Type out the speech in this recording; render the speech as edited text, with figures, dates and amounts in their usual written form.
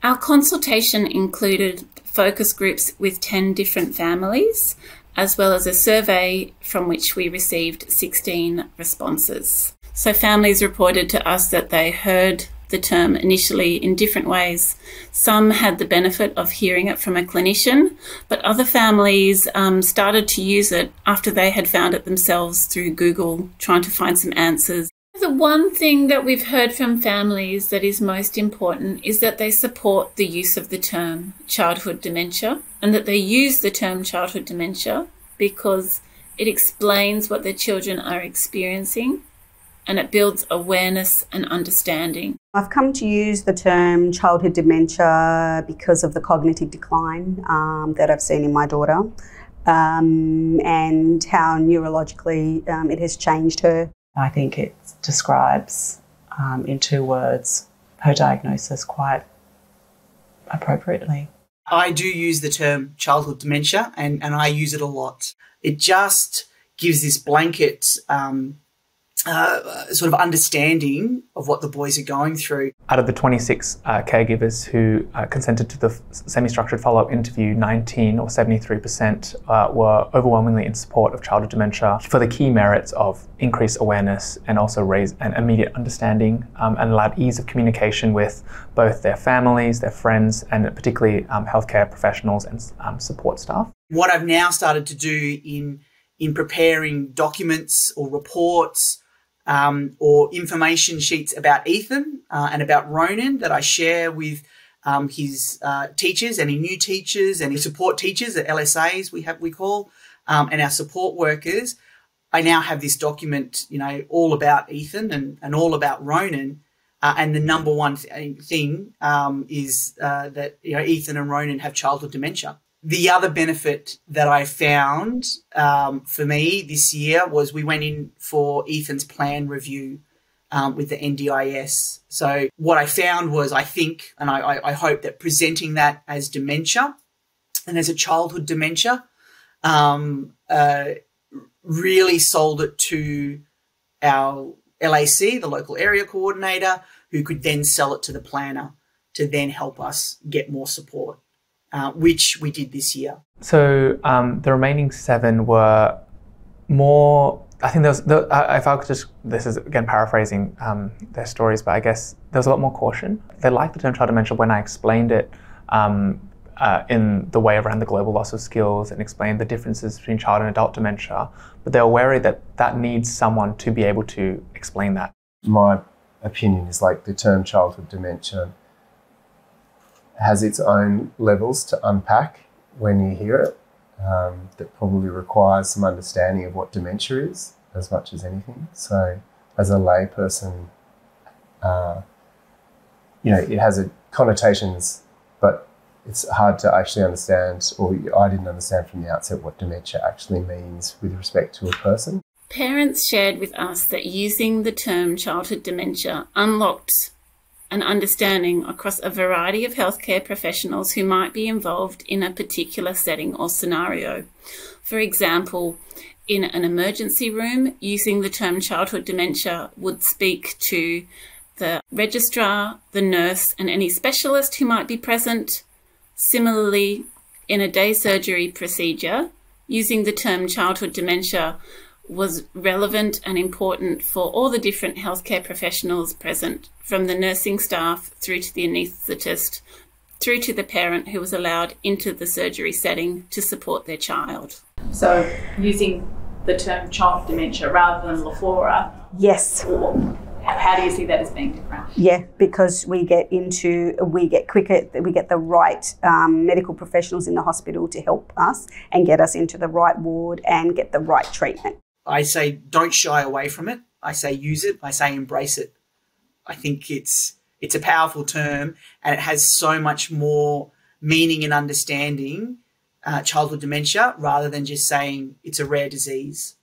Our consultation included focus groups with 10 different families, as well as a survey from which we received 16 responses. So families reported to us that they heard the term initially in different ways. Some had the benefit of hearing it from a clinician, but other families started to use it after they had found it themselves through Google, trying to find some answers. The one thing that we've heard from families that is most important is that they support the use of the term childhood dementia, and that they use the term childhood dementia because it explains what their children are experiencing, and it builds awareness and understanding. I've come to use the term childhood dementia because of the cognitive decline that I've seen in my daughter, and how neurologically it has changed her. I think it describes in 2 words her diagnosis quite appropriately. I do use the term childhood dementia, and I use it a lot. It just gives this blanket sort of understanding of what the boys are going through. Out of the 26 caregivers who consented to the semi-structured follow-up interview, 19 or 73% were overwhelmingly in support of childhood dementia for the key merits of increased awareness and also raise an immediate understanding and allowed ease of communication with both their families, their friends, and particularly healthcare professionals and support staff. What I've now started to do in preparing documents or reports or information sheets about Ethan and about Ronan that I share with his teachers, any new teachers, any support teachers at LSAs we call, and our support workers. I now have this document, all about Ethan and all about Ronan. And the number one thing is that Ethan and Ronan have childhood dementia. The other benefit that I found for me this year was we went in for Ethan's plan review with the NDIS. So what I found was, I think, and I hope that presenting that as dementia and as a childhood dementia really sold it to our LAC, the local area coordinator, who could then sell it to the planner to then help us get more support. Which we did this year. So the remaining 7 were more, I think if I could just, this is again paraphrasing their stories, but I guess there was a lot more caution. They liked the term child dementia when I explained it in the way around the global loss of skills and explained the differences between child and adult dementia, but they were wary that that needs someone to be able to explain that. My opinion is like the term childhood dementia has its own levels to unpack when you hear it, that probably requires some understanding of what dementia is as much as anything. So as a layperson, it has connotations, but it's hard to actually understand, or I didn't understand from the outset what dementia actually means with respect to a person. Parents shared with us that using the term childhood dementia unlocked an understanding across a variety of healthcare professionals who might be involved in a particular setting or scenario. For example, in an emergency room, using the term childhood dementia would speak to the registrar, the nurse, and any specialist who might be present. Similarly, in a day surgery procedure, using the term childhood dementia was relevant and important for all the different healthcare professionals present, from the nursing staff through to the anaesthetist, through to the parent who was allowed into the surgery setting to support their child. So using the term child dementia rather than LAFORA. Yes. How do you see that as being different? Yeah, because we get the right medical professionals in the hospital to help us and get us into the right ward and get the right treatment. I say don't shy away from it. I say use it. I say embrace it. I think it's a powerful term, and it has so much more meaning and understanding, childhood dementia, rather than just saying it's a rare disease.